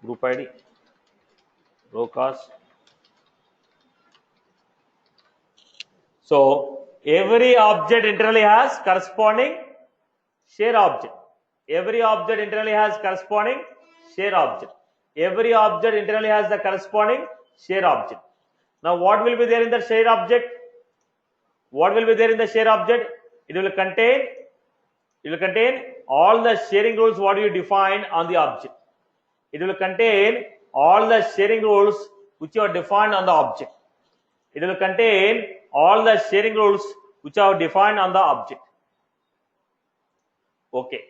[SPEAKER 1] group ID, row cost. So every object internally has corresponding share object. Every object internally has corresponding share object. Every object internally has the corresponding share object. Now what will be there in the share object? What will be there in the share object? It will contain all the sharing rules what you define on the object. It will contain all the sharing rules which you have defined on the object. It will contain all the sharing rules which are defined on the object. Okay.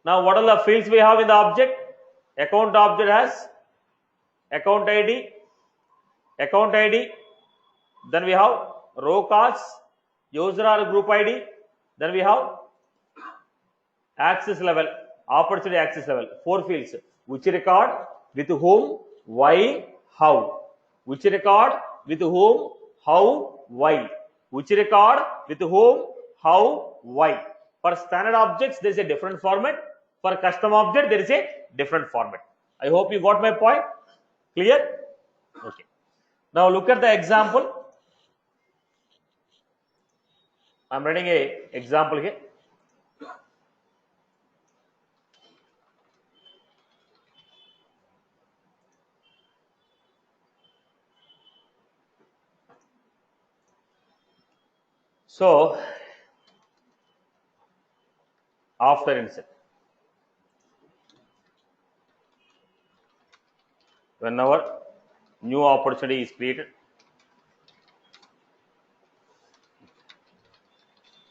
[SPEAKER 1] Now what are the fields we have in the object? Account object has account ID, then we have row cost, user or group ID, then we have access level, opportunity access level, 4 fields. Which record, with whom, why, how. Which record, with whom, how, why. Which record, with whom, how, why. For standard objects, there is a different format. For custom object, there is a different format. I hope you got my point. Clear? Okay. Now look at the example. I'm writing a example here. So after insert, whenever new opportunity is created,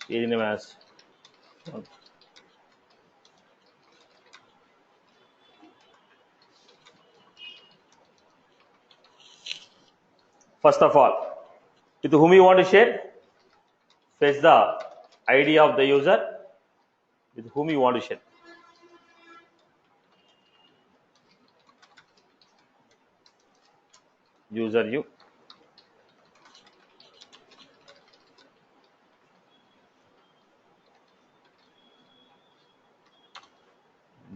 [SPEAKER 1] page name as first of all, with whom you want to share, fetch the ID of the user with whom you want to share. User you.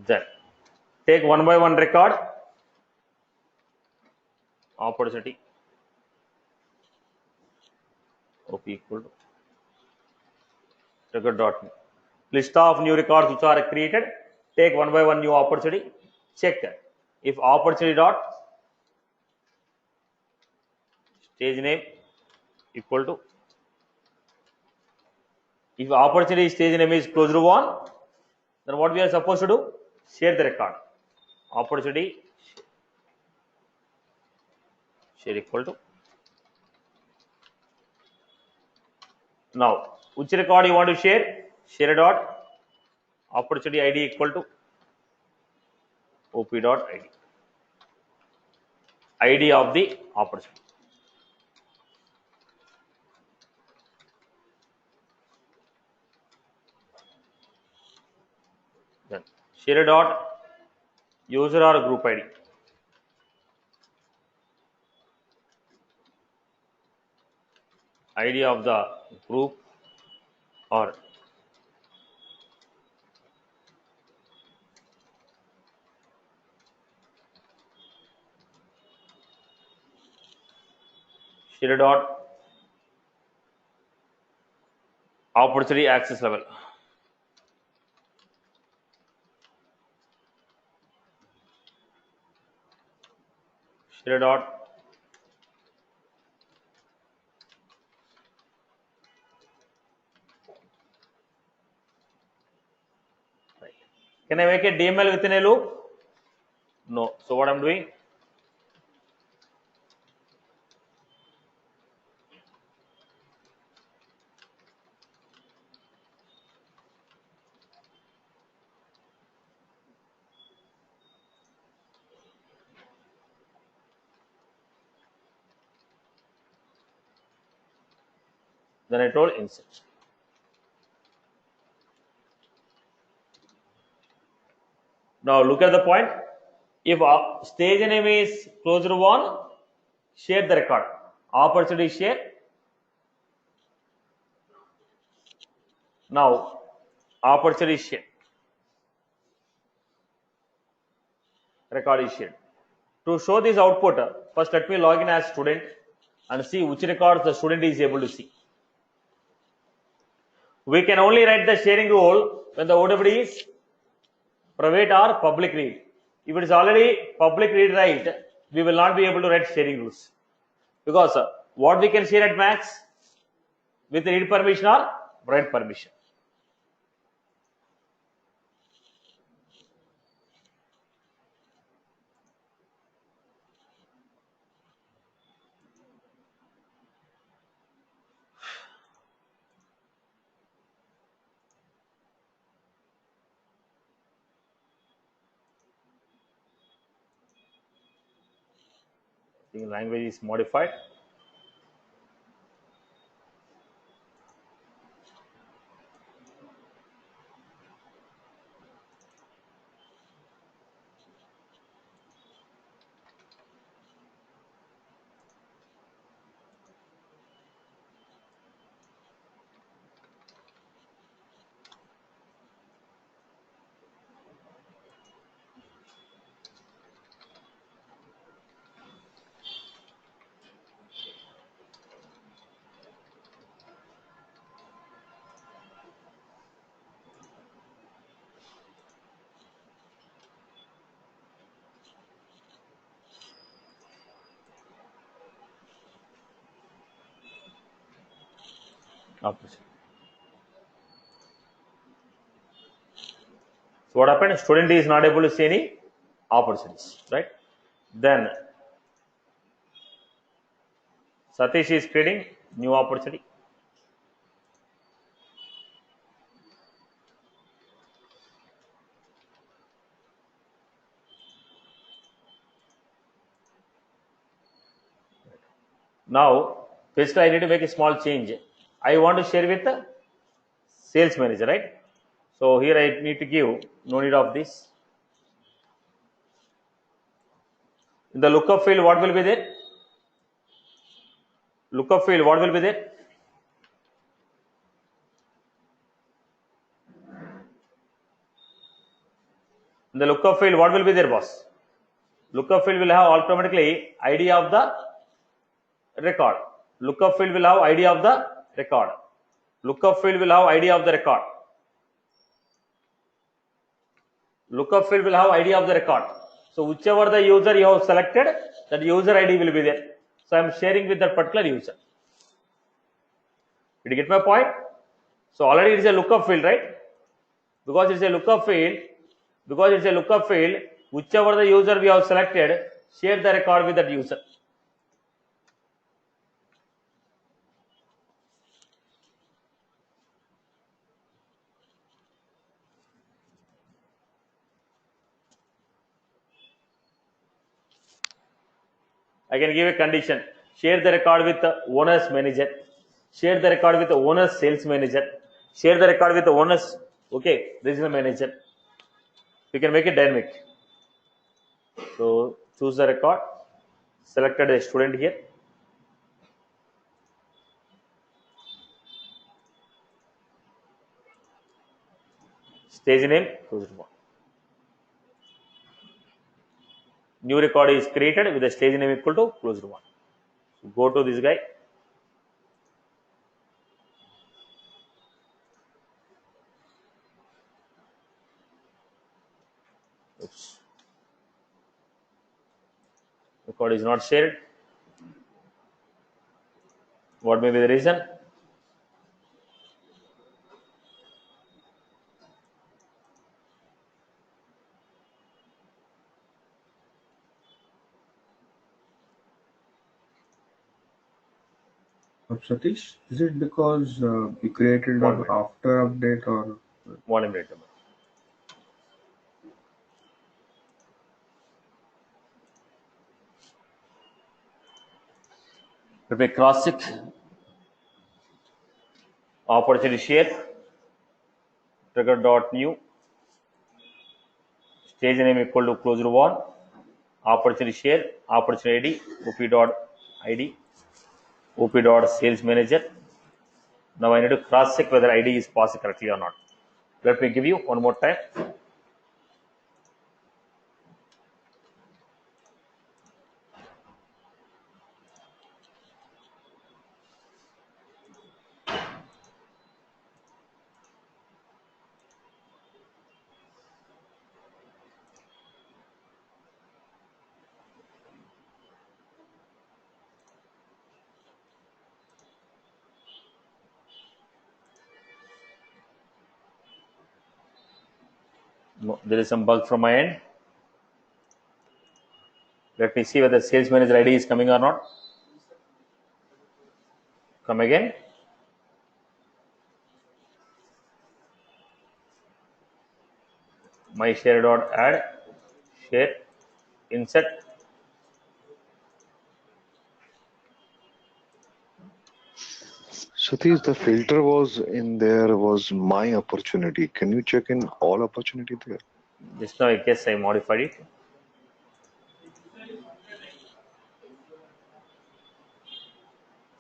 [SPEAKER 1] Then take one by one record. Opportunity OP equal to record.new. List of new records which are created. Take one by one new opportunity. Check if opportunity dot stage name equal to, if opportunity stage name is closed one, then what we are supposed to do? Share the record. Opportunity share equal to. Now which record you want to share? Share dot opportunity ID equal to OP dot ID. ID of the opportunity. Then share dot user or group ID. ID of the group or share dot opportunity access level. Share dot right. Can I make a DML within a loop? No. So what I'm doing? Then I told insert. Now look at the point. If stage name is closed one, share the record. Opportunity share. Now opportunity share. Record is shared. To show this output, first let me log in as student and see which records the student is able to see. We can only write the sharing rule when the OWD is private or public read. If it is already public read write, we will not be able to write sharing rules. Because what we can share at max with read permission or write permission. The language is modified. opportunity. So what happened? Student is not able to see any opportunities, right? Then Satish is creating new opportunity. Now, basically, I need to make a small change. I want to share with the sales manager, right? So here I need to give no need of this. In the lookup field, what will be there? Lookup field, what will be there? In the lookup field, what will be there, boss? Lookup field will have automatically ID of the record. Lookup field will have ID of the record. Lookup field will have ID of the record. Lookup field will have ID of the record. So whichever the user you have selected, that user ID will be there. So I am sharing with that particular user. Did you get my point? So already it is a lookup field, right? Because it's a lookup field, whichever the user we have selected, share the record with that user. I can give a condition. Share the record with the owner's manager. Share the record with the owner's sales manager. Share the record with the owner's regional manager. You can make it dynamic. So choose the record. Selected a student here. Stage name. New record is created with the stage name equal to closed one. So go to this guy. Oops. Record is not shared. What may be the reason?
[SPEAKER 5] Satish, is it because you created
[SPEAKER 1] One
[SPEAKER 5] an
[SPEAKER 1] minute.
[SPEAKER 5] after update or?
[SPEAKER 1] 1 minute. Let me cross check. Opportunity share. Trigger.new. Stage name equal to closed one. Opportunity share. Opportunity ID. op.id. op.sales manager. Now I need to cross check whether ID is passed correctly or not. Let me give you one more time. No, there is some bug from my end. Let me see whether sales manager ID is coming or not. Come again. My share.add. Share. Insert.
[SPEAKER 4] Satish, the filter was in there was my opportunity. Can you check in all opportunity there?
[SPEAKER 1] Just now I guess I modified it.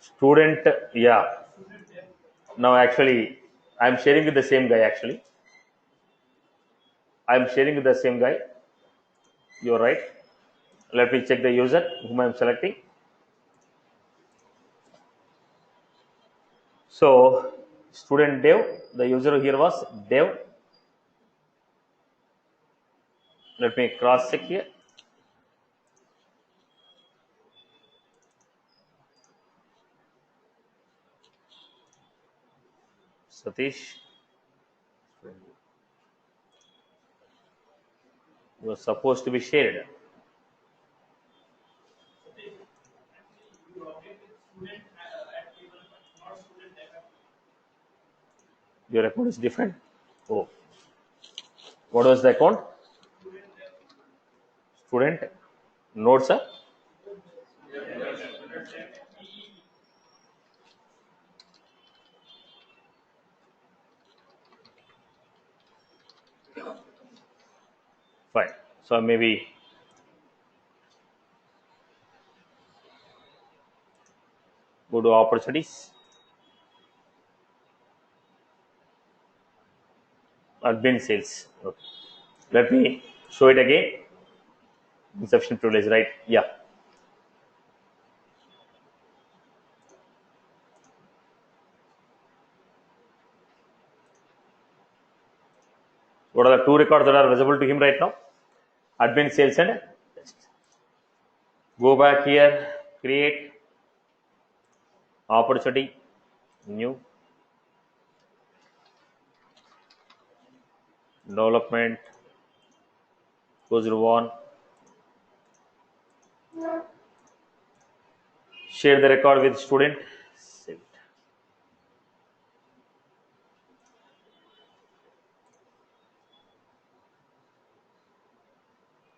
[SPEAKER 1] Student, yeah. Now actually I'm sharing with the same guy actually. I'm sharing with the same guy. You're right. Let me check the user whom I'm selecting. So student Dev, the user here was Dev. Let me cross check here. Satish. Was supposed to be shared. Your account is different. Oh, what was the account? Student notes, sir. Fine. So maybe go to opportunities. Admin sales. Okay. Let me show it again. Insufficient privilege, right? Yeah. What are the two records that are visible to him right now? Admin sales and test. Go back here, create opportunity, new, development, goes to one. Share the record with student. Save it.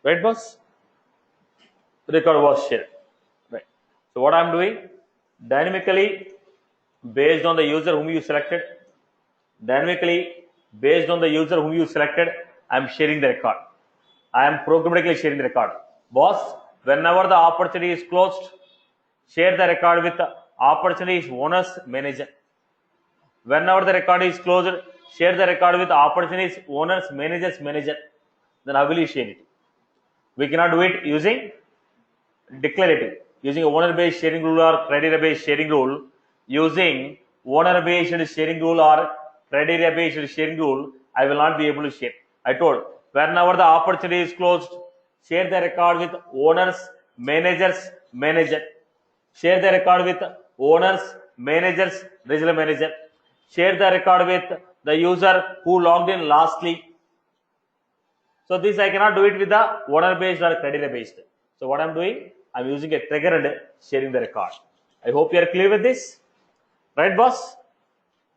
[SPEAKER 1] Right, boss? Record was shared. Right. So what I'm doing, dynamically based on the user whom you selected, I'm sharing the record. I am programmatically sharing the record. Boss, whenever the opportunity is closed, share the record with the opportunity owner's manager. Whenever the record is closed, share the record with the opportunity owner's manager's manager. Then I will share it. We cannot do it using declarative, using owner-based sharing rule or criteria-based sharing rule. Using owner-based sharing rule or criteria-based sharing rule, I will not be able to share. I told, whenever the opportunity is closed, share the record with owner's manager's manager. Share the record with owner's manager's regional manager. Share the record with the user who logged in lastly. So this I cannot do it with the owner-based or criteria-based. So what I'm doing, I'm using a trigger and sharing the record. I hope you are clear with this. Right, boss?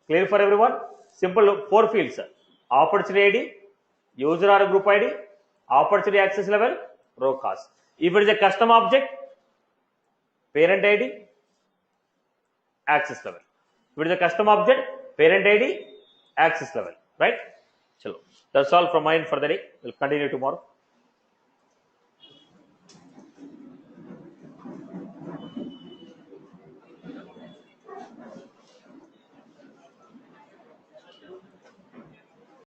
[SPEAKER 1] Clear for everyone? Simple 4 fields. Opportunity ID, user or group ID, opportunity access level, row cost. If it is a custom object, parent ID, access level. If it is a custom object, parent ID, access level. Right? Chalo. That's all from mine for the day. We'll continue tomorrow.